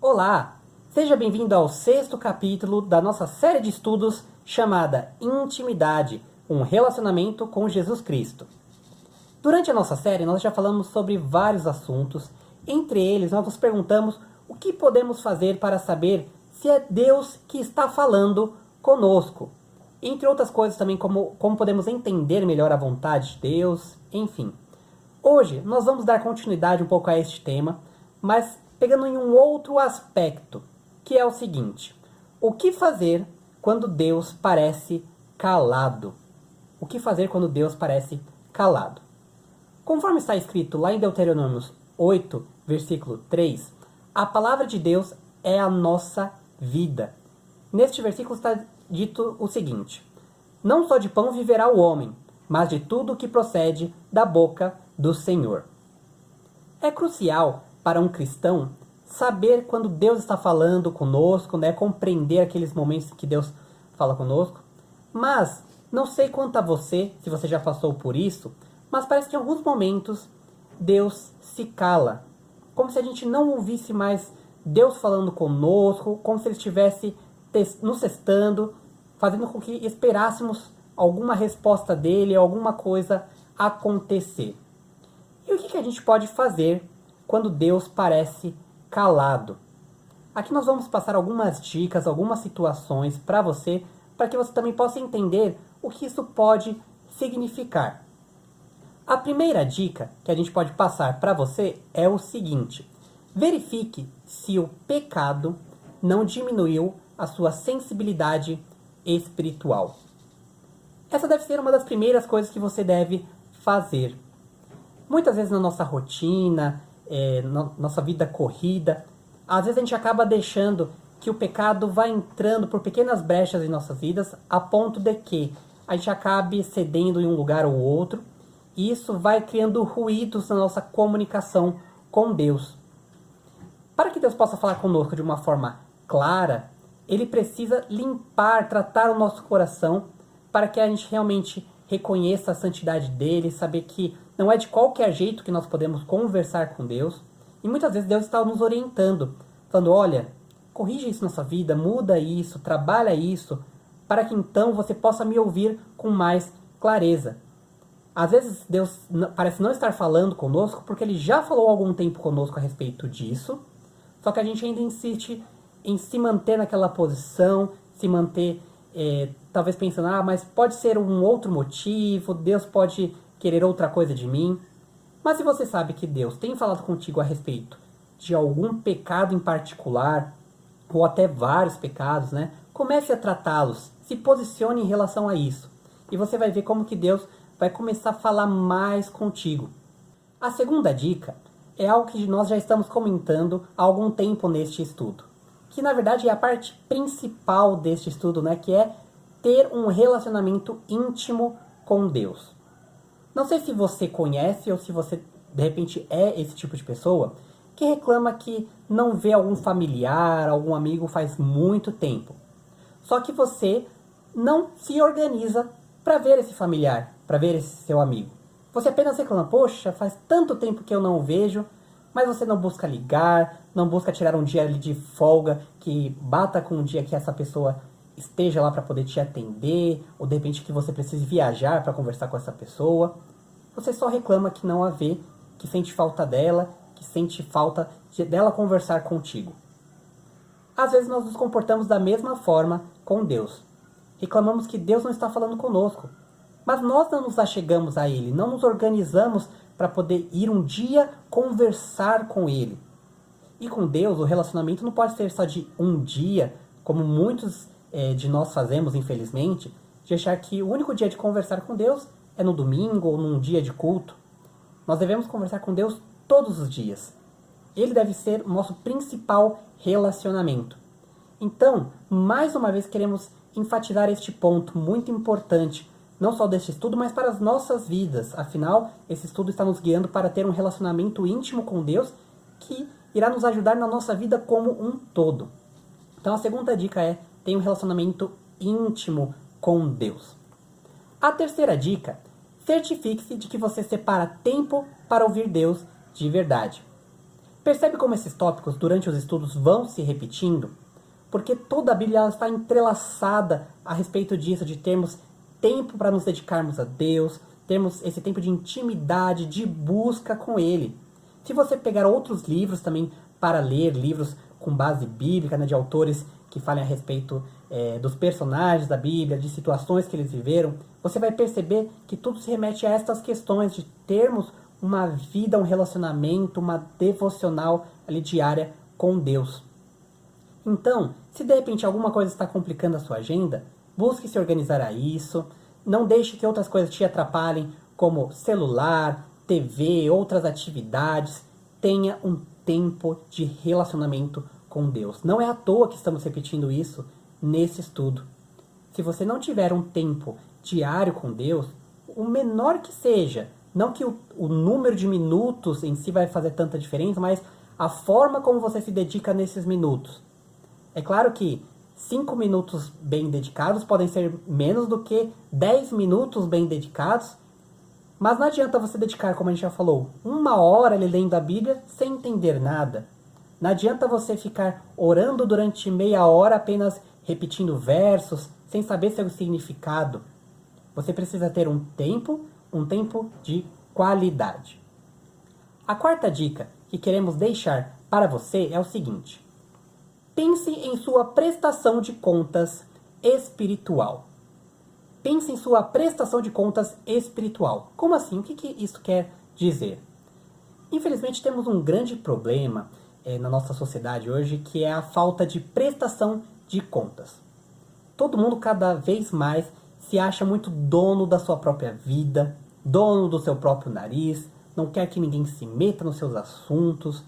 Olá! Seja bem-vindo ao sexto capítulo da nossa série de estudos chamada Intimidade, um relacionamento com Jesus Cristo. Durante a nossa série, nós já falamos sobre vários assuntos. Entre eles, nós nos perguntamos o que podemos fazer para saber se é Deus que está falando conosco. Entre outras coisas também, como podemos entender melhor a vontade de Deus, enfim. Hoje, nós vamos dar continuidade um pouco a este tema, mas pegando em um outro aspecto, que é o seguinte: o que fazer quando Deus parece calado? O que fazer quando Deus parece calado? Conforme está escrito lá em Deuteronômio 8, versículo 3, a palavra de Deus é a nossa vida. Neste versículo está dito o seguinte: não só de pão viverá o homem, mas de tudo o que procede da boca do Senhor. É crucial para um cristão saber quando Deus está falando conosco, compreender aqueles momentos que Deus fala conosco. Mas não sei quanto a você, se você já passou por isso, mas parece que em alguns momentos Deus se cala, como se a gente não ouvisse mais Deus falando conosco, como se Ele estivesse nos testando, fazendo com que esperássemos alguma resposta dele, alguma coisa acontecer. E o que a gente pode fazer quando Deus parece calado? Aqui nós vamos passar algumas dicas, algumas situações para que você também possa entender o que isso pode significar. A primeira dica que a gente pode passar para você é o seguinte: verifique se o pecado não diminuiu a sua sensibilidade espiritual. Essa deve ser uma das primeiras coisas que você deve fazer. Muitas vezes na nossa rotina, na nossa vida corrida, às vezes a gente acaba deixando que o pecado vá entrando por pequenas brechas em nossas vidas, a ponto de que a gente acabe cedendo em um lugar ou outro, e isso vai criando ruídos na nossa comunicação com Deus. Para que Deus possa falar conosco de uma forma clara, Ele precisa limpar, tratar o nosso coração, para que a gente realmente reconheça a santidade dele, saber que não é de qualquer jeito que nós podemos conversar com Deus. E muitas vezes Deus está nos orientando, falando: olha, corrige isso na sua vida, muda isso, trabalha isso, para que então você possa me ouvir com mais clareza. Às vezes Deus parece não estar falando conosco, porque Ele já falou há algum tempo conosco a respeito disso, só que a gente ainda insiste em se manter naquela posição, se manter talvez pensando: mas pode ser um outro motivo, Deus pode querer outra coisa de mim. Mas se você sabe que Deus tem falado contigo a respeito de algum pecado em particular, ou até vários pecados, comece a tratá-los, se posicione em relação a isso, e você vai ver como que Deus vai começar a falar mais contigo. A segunda dica é algo que nós já estamos comentando há algum tempo neste estudo, que na verdade é a parte principal deste estudo, que é ter um relacionamento íntimo com Deus. Não sei se você conhece ou se você de repente é esse tipo de pessoa que reclama que não vê algum familiar, algum amigo faz muito tempo. Só que você não se organiza para ver esse familiar, para ver esse seu amigo. Você apenas reclama: poxa, faz tanto tempo que eu não o vejo, mas você não busca ligar, não busca tirar um dia ali de folga que bata com um dia que essa pessoa esteja lá para poder te atender, ou de repente que você precise viajar para conversar com essa pessoa. Você só reclama que não a vê, que sente falta dela, que sente falta dela conversar contigo. Às vezes nós nos comportamos da mesma forma com Deus. Reclamamos que Deus não está falando conosco, mas nós não nos achegamos a Ele, não nos organizamos para poder ir um dia conversar com Ele. E com Deus, o relacionamento não pode ser só de um dia, como muitos de nós fazemos, infelizmente, de achar que o único dia de conversar com Deus é no domingo ou num dia de culto. Nós devemos conversar com Deus todos os dias. Ele deve ser o nosso principal relacionamento. Então, mais uma vez queremos enfatizar este ponto muito importante, não só deste estudo, mas para as nossas vidas. Afinal, esse estudo está nos guiando para ter um relacionamento íntimo com Deus que irá nos ajudar na nossa vida como um todo. Então a segunda dica é: tenha um relacionamento íntimo com Deus. A terceira dica: certifique-se de que você separa tempo para ouvir Deus de verdade. Percebe como esses tópicos durante os estudos vão se repetindo? Porque toda a Bíblia ela está entrelaçada a respeito disso, de termos tempo para nos dedicarmos a Deus, termos esse tempo de intimidade, de busca com Ele. Se você pegar outros livros também para ler, livros com base bíblica, né, de autores que falem a respeito dos personagens da Bíblia, de situações que eles viveram, você vai perceber que tudo se remete a estas questões de termos uma vida, um relacionamento, uma devocional ali diária com Deus. Então, se de repente alguma coisa está complicando a sua agenda, busque se organizar a isso, não deixe que outras coisas te atrapalhem, como celular, TV, outras atividades. Tenha um tempo de relacionamento com Deus. Não é à toa que estamos repetindo isso nesse estudo. Se você não tiver um tempo diário com Deus, o menor que seja, não que o número de minutos em si vai fazer tanta diferença, mas a forma como você se dedica nesses minutos. É claro que 5 minutos bem dedicados podem ser menos do que 10 minutos bem dedicados, mas não adianta você dedicar, como a gente já falou, 1 hora ali lendo a Bíblia sem entender nada. Não adianta você ficar orando durante meia hora apenas repetindo versos, sem saber seu significado. Você precisa ter um tempo de qualidade. A quarta dica que queremos deixar para você é o seguinte: pense em sua prestação de contas espiritual. Pense em sua prestação de contas espiritual. Como assim? O que isso quer dizer? Infelizmente temos um grande problema na nossa sociedade hoje, que é a falta de prestação de contas. Todo mundo cada vez mais se acha muito dono da sua própria vida, dono do seu próprio nariz, não quer que ninguém se meta nos seus assuntos.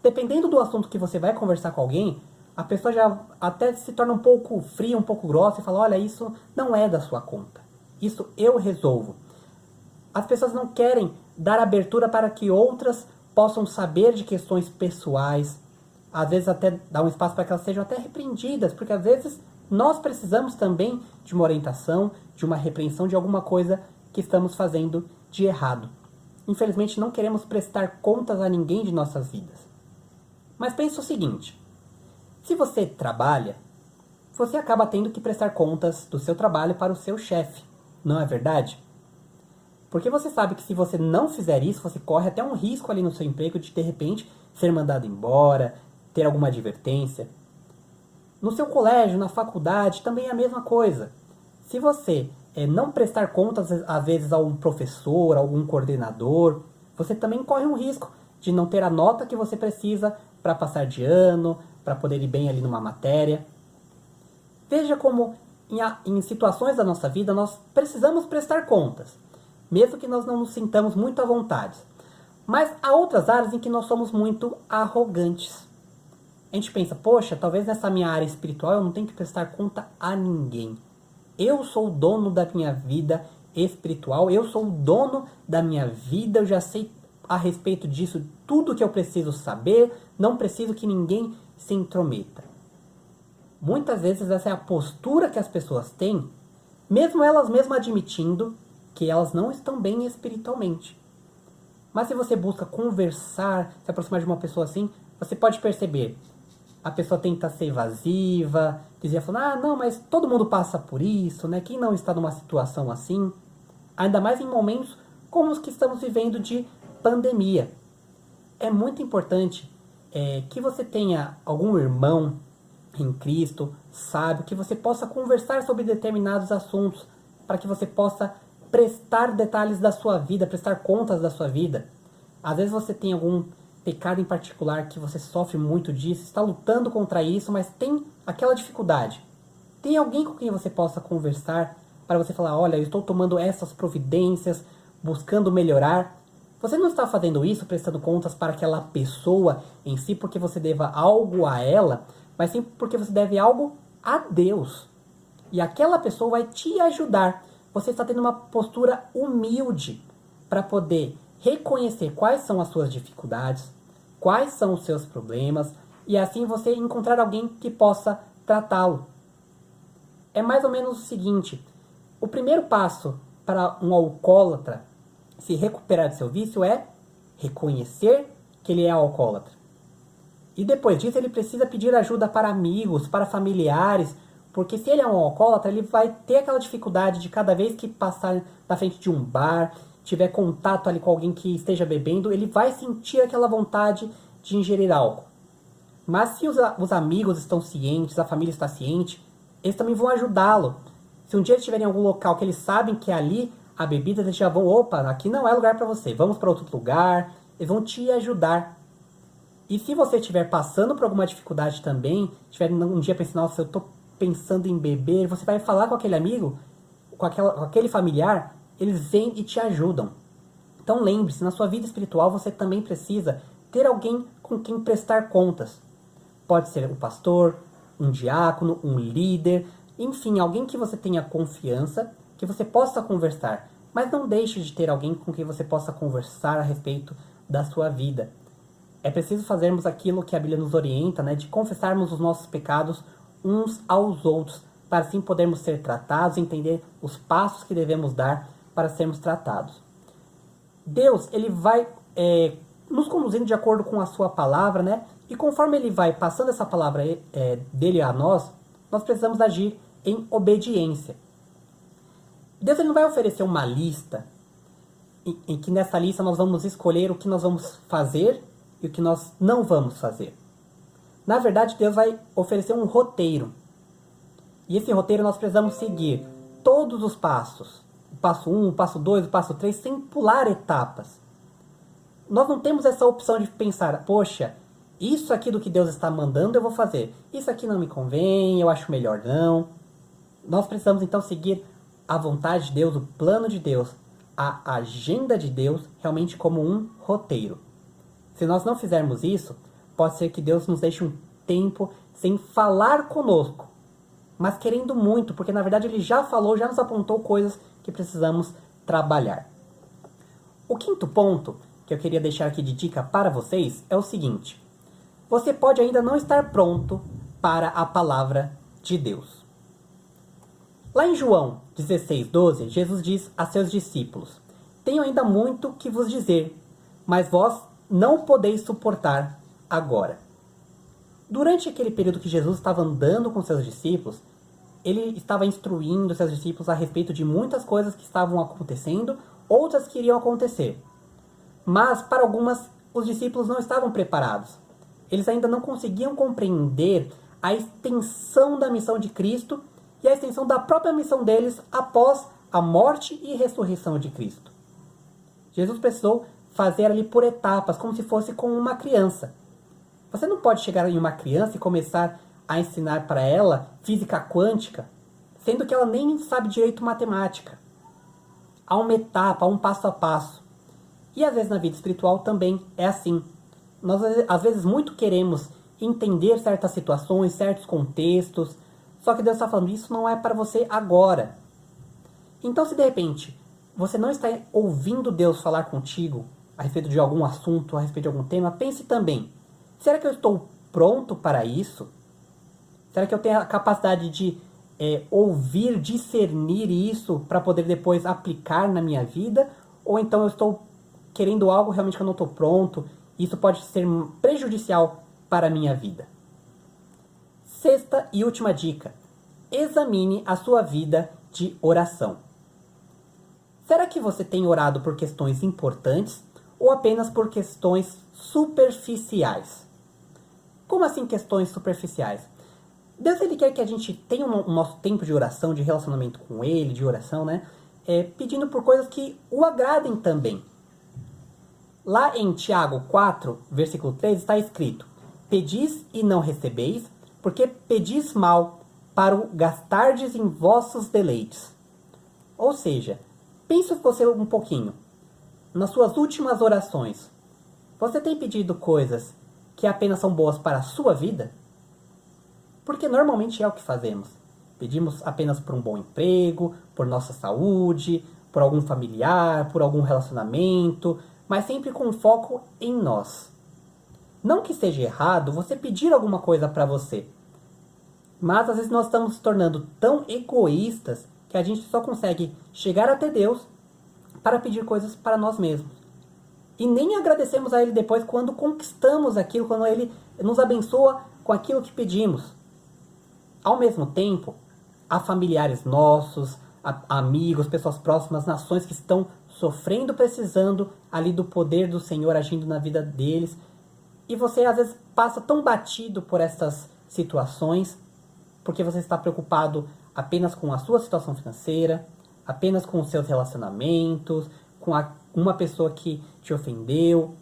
Dependendo do assunto que você vai conversar com alguém, a pessoa já até se torna um pouco fria, um pouco grossa e fala: olha, isso não é da sua conta. Isso eu resolvo. As pessoas não querem dar abertura para que outras possam saber de questões pessoais. Às vezes até dar um espaço para que elas sejam até repreendidas, porque às vezes nós precisamos também de uma orientação, de uma repreensão de alguma coisa que estamos fazendo de errado. Infelizmente não queremos prestar contas a ninguém de nossas vidas. Mas pense o seguinte: se você trabalha, você acaba tendo que prestar contas do seu trabalho para o seu chefe, não é verdade? Porque você sabe que se você não fizer isso, você corre até um risco ali no seu emprego de repente ser mandado embora, ter alguma advertência. No seu colégio, na faculdade, também é a mesma coisa. Se você não prestar contas às vezes a um professor, a algum coordenador, você também corre um risco de não ter a nota que você precisa para passar de ano, para poder ir bem ali numa matéria. Veja como em situações da nossa vida nós precisamos prestar contas, mesmo que nós não nos sintamos muito à vontade. Mas há outras áreas em que nós somos muito arrogantes. A gente pensa: poxa, talvez nessa minha área espiritual eu não tenho que prestar conta a ninguém. Eu sou o dono da minha vida espiritual, eu sou o dono da minha vida, eu já sei a respeito disso tudo que eu preciso saber, não preciso que ninguém se intrometa. Muitas vezes essa é a postura que as pessoas têm, mesmo elas mesmas admitindo que elas não estão bem espiritualmente. Mas se você busca conversar, se aproximar de uma pessoa assim, você pode perceber: a pessoa tenta ser evasiva, dizia falando: não, mas todo mundo passa por isso, né? Quem não está numa situação assim? Ainda mais em momentos como os que estamos vivendo de pandemia. É muito importante que você tenha algum irmão em Cristo, sábio, que você possa conversar sobre determinados assuntos, para que você possa prestar detalhes da sua vida, prestar contas da sua vida. Às vezes você tem algum pecado em particular que você sofre muito disso, está lutando contra isso, mas tem aquela dificuldade. Tem alguém com quem você possa conversar para você falar: olha, eu estou tomando essas providências, buscando melhorar. Você não está fazendo isso prestando contas para aquela pessoa em si porque você deva algo a ela, mas sim porque você deve algo a Deus. E aquela pessoa vai te ajudar. Você está tendo uma postura humilde para poder reconhecer quais são as suas dificuldades, quais são os seus problemas, e assim você encontrar alguém que possa tratá-lo. É mais ou menos o seguinte: o primeiro passo para um alcoólatra se recuperar de seu vício é reconhecer que ele é alcoólatra. E depois disso ele precisa pedir ajuda para amigos, para familiares, porque se ele é um alcoólatra, ele vai ter aquela dificuldade de cada vez que passar na frente de um bar, tiver contato ali com alguém que esteja bebendo, ele vai sentir aquela vontade de ingerir álcool. Mas se os amigos estão cientes, a família está ciente, eles também vão ajudá-lo. Se um dia eles estiverem em algum local que eles sabem que é ali a bebida, eles já vão, opa, aqui não é lugar para você, vamos para outro lugar, eles vão te ajudar. E se você estiver passando por alguma dificuldade também, estiver um dia pensando, nossa, eu estou pensando em beber, você vai falar com aquele amigo, com aquele familiar, eles vêm e te ajudam. Então lembre-se, na sua vida espiritual você também precisa ter alguém com quem prestar contas. Pode ser um pastor, um diácono, um líder, enfim, alguém que você tenha confiança, que você possa conversar. Mas não deixe de ter alguém com quem você possa conversar a respeito da sua vida. É preciso fazermos aquilo que a Bíblia nos orienta, né, de confessarmos os nossos pecados uns aos outros, para assim podermos ser tratados e entender os passos que devemos dar para sermos tratados. Deus, ele vai nos conduzindo de acordo com a sua palavra, né? E conforme ele vai passando essa palavra dele a nós, nós precisamos agir em obediência. Deus ele não vai oferecer uma lista em que nessa lista nós vamos escolher o que nós vamos fazer e o que nós não vamos fazer. Na verdade, Deus vai oferecer um roteiro. E esse roteiro nós precisamos seguir todos os passos. O passo 1, o passo 2, o passo 3, sem pular etapas. Nós não temos essa opção de pensar, poxa, isso aqui do que Deus está mandando eu vou fazer. Isso aqui não me convém, eu acho melhor não. Nós precisamos então seguir a vontade de Deus, o plano de Deus, a agenda de Deus, realmente como um roteiro. Se nós não fizermos isso, pode ser que Deus nos deixe um tempo sem falar conosco, mas querendo muito, porque na verdade Ele já falou, já nos apontou coisas que precisamos trabalhar. O quinto ponto que eu queria deixar aqui de dica para vocês é o seguinte: você pode ainda não estar pronto para a palavra de Deus. Lá em João 16:12, Jesus diz a seus discípulos: tenho ainda muito que vos dizer, mas vós não podeis suportar agora. Durante aquele período que Jesus estava andando com seus discípulos, ele estava instruindo seus discípulos a respeito de muitas coisas que estavam acontecendo, outras que iriam acontecer. Mas, para algumas, os discípulos não estavam preparados. Eles ainda não conseguiam compreender a extensão da missão de Cristo e a extensão da própria missão deles após a morte e ressurreição de Cristo. Jesus precisou fazer ali por etapas, como se fosse com uma criança. Você não pode chegar em uma criança e começar a ensinar para ela física quântica, sendo que ela nem sabe direito matemática. Há uma etapa, há um passo a passo. E às vezes na vida espiritual também é assim. Nós às vezes muito queremos entender certas situações, certos contextos, só que Deus está falando, isso não é para você agora. Então se de repente você não está ouvindo Deus falar contigo a respeito de algum assunto, a respeito de algum tema, pense também, será que eu estou pronto para isso? Será que eu tenho a capacidade de ouvir, discernir isso para poder depois aplicar na minha vida? Ou então eu estou querendo algo realmente que eu não estou pronto? Isso pode ser prejudicial para a minha vida. Sexta e última dica. Examine a sua vida de oração. Será que você tem orado por questões importantes ou apenas por questões superficiais? Como assim questões superficiais? Deus ele quer que a gente tenha o nosso tempo de oração, de relacionamento com Ele, de oração, né? Pedindo por coisas que o agradem também. Lá em Tiago 4, versículo 3, está escrito: pedis e não recebeis, porque pedis mal, para o gastardes em vossos deleites. Ou seja, pense você um pouquinho. Nas suas últimas orações, você tem pedido coisas que apenas são boas para a sua vida? Porque normalmente é o que fazemos. Pedimos apenas por um bom emprego, por nossa saúde, por algum familiar, por algum relacionamento, mas sempre com foco em nós. Não que seja errado você pedir alguma coisa para você, mas às vezes nós estamos se tornando tão egoístas que a gente só consegue chegar até Deus para pedir coisas para nós mesmos. E nem agradecemos a Ele depois quando conquistamos aquilo, quando Ele nos abençoa com aquilo que pedimos. Ao mesmo tempo, há familiares nossos, amigos, pessoas próximas, nações que estão sofrendo, precisando ali do poder do Senhor agindo na vida deles. E você às vezes passa tão batido por essas situações, porque você está preocupado apenas com a sua situação financeira, apenas com os seus relacionamentos, com uma pessoa que te ofendeu.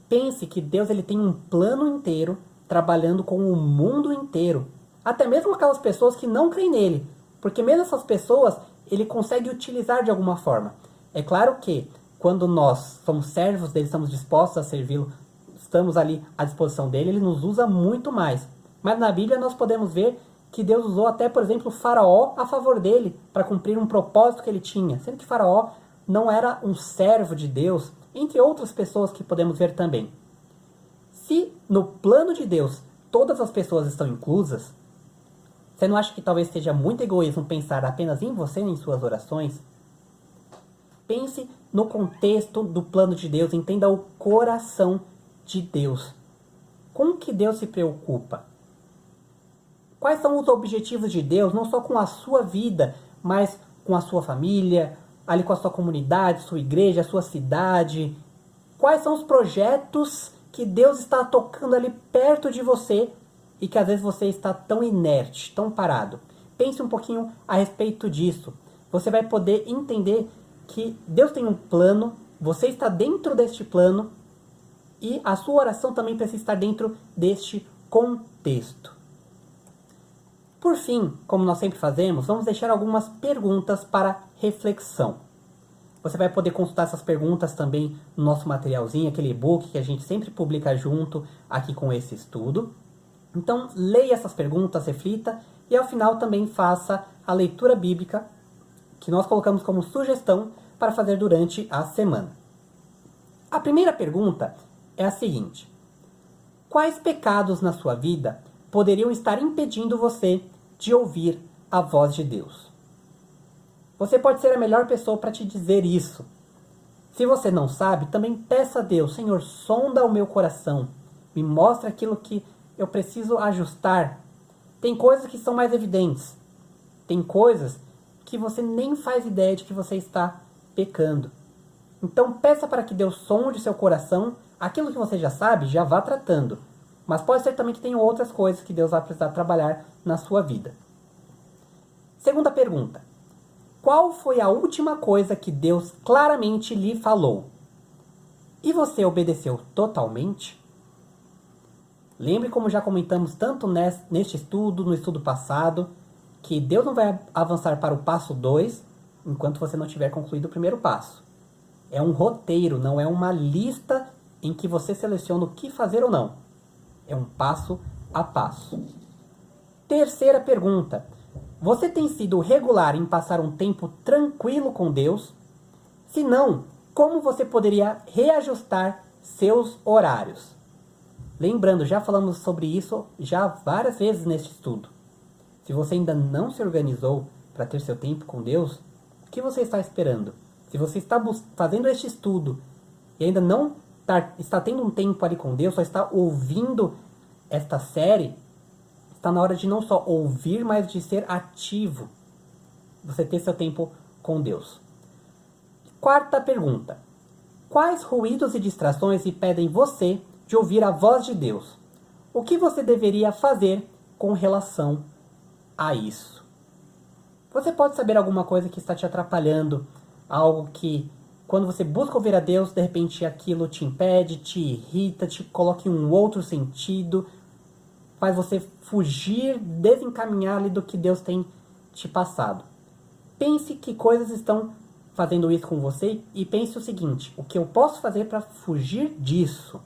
Pense que Deus ele tem um plano inteiro trabalhando com o mundo inteiro. Até mesmo aquelas pessoas que não creem nele. Porque mesmo essas pessoas, ele consegue utilizar de alguma forma. É claro que quando nós somos servos dele, estamos dispostos a servi-lo, estamos ali à disposição dele, ele nos usa muito mais. Mas na Bíblia nós podemos ver que Deus usou até, por exemplo, Faraó a favor dele, para cumprir um propósito que ele tinha. Sendo que Faraó não era um servo de Deus, entre outras pessoas que podemos ver também. Se no plano de Deus todas as pessoas estão inclusas, você não acha que talvez seja muito egoísmo pensar apenas em você e em suas orações? Pense no contexto do plano de Deus, entenda o coração de Deus. Com que Deus se preocupa? Quais são os objetivos de Deus, não só com a sua vida, mas com a sua família, ali com a sua comunidade, sua igreja, sua cidade? Quais são os projetos que Deus está tocando ali perto de você e que às vezes você está tão inerte, tão parado? Pense um pouquinho a respeito disso. Você vai poder entender que Deus tem um plano, você está dentro deste plano e a sua oração também precisa estar dentro deste contexto. Por fim, como nós sempre fazemos, vamos deixar algumas perguntas para reflexão. Você vai poder consultar essas perguntas também no nosso materialzinho, aquele e-book que a gente sempre publica junto aqui com esse estudo. Então, leia essas perguntas, reflita e ao final também faça a leitura bíblica que nós colocamos como sugestão para fazer durante a semana. A primeira pergunta é a seguinte: quais pecados na sua vida poderiam estar impedindo você de ouvir a voz de Deus? Você pode ser a melhor pessoa para te dizer isso. Se você não sabe, também peça a Deus: Senhor, sonda o meu coração, me mostra aquilo que eu preciso ajustar. Tem coisas que são mais evidentes, tem coisas que você nem faz ideia de que você está pecando. Então peça para que Deus sonde seu coração. Aquilo que você já sabe, já vá tratando. Mas pode ser também que tenham outras coisas que Deus vai precisar trabalhar na sua vida. Segunda pergunta: qual foi a última coisa que Deus claramente lhe falou? E você obedeceu totalmente? Lembre, como já comentamos tanto neste estudo, no estudo passado, que Deus não vai avançar para o passo 2 enquanto você não tiver concluído o primeiro passo. É um roteiro, não é uma lista em que você seleciona o que fazer ou não. É um passo a passo. Terceira pergunta: você tem sido regular em passar um tempo tranquilo com Deus? Se não, como você poderia reajustar seus horários? Lembrando, já falamos sobre isso já várias vezes neste estudo. Se você ainda não se organizou para ter seu tempo com Deus, o que você está esperando? Se você está fazendo este estudo e ainda não está tendo um tempo ali com Deus, só está ouvindo esta série, está na hora de não só ouvir, mas de ser ativo. Você ter seu tempo com Deus. Quarta pergunta: quais ruídos e distrações impedem você de ouvir a voz de Deus? O que você deveria fazer com relação a isso? Você pode saber alguma coisa que está te atrapalhando, algo que, quando você busca ouvir a Deus, de repente aquilo te impede, te irrita, te coloca em um outro sentido, faz você fugir, desencaminhar ali do que Deus tem te passado. Pense que coisas estão fazendo isso com você e pense o seguinte: o que eu posso fazer para fugir disso?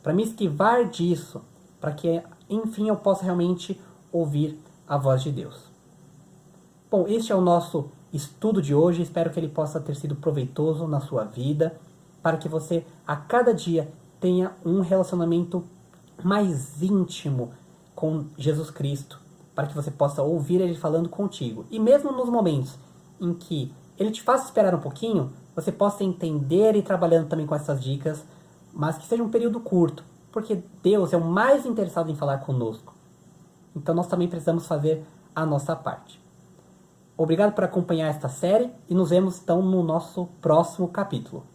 Para me esquivar disso? Para que, enfim, eu possa realmente ouvir a voz de Deus. Bom, este é o nosso estudo de hoje. Espero que ele possa ter sido proveitoso na sua vida, para que você a cada dia tenha um relacionamento mais íntimo com Jesus Cristo, para que você possa ouvir Ele falando contigo. E mesmo nos momentos em que Ele te faça esperar um pouquinho, você possa entender e ir trabalhando também com essas dicas, mas que seja um período curto, porque Deus é o mais interessado em falar conosco. Então nós também precisamos fazer a nossa parte. Obrigado por acompanhar esta série e nos vemos então no nosso próximo capítulo.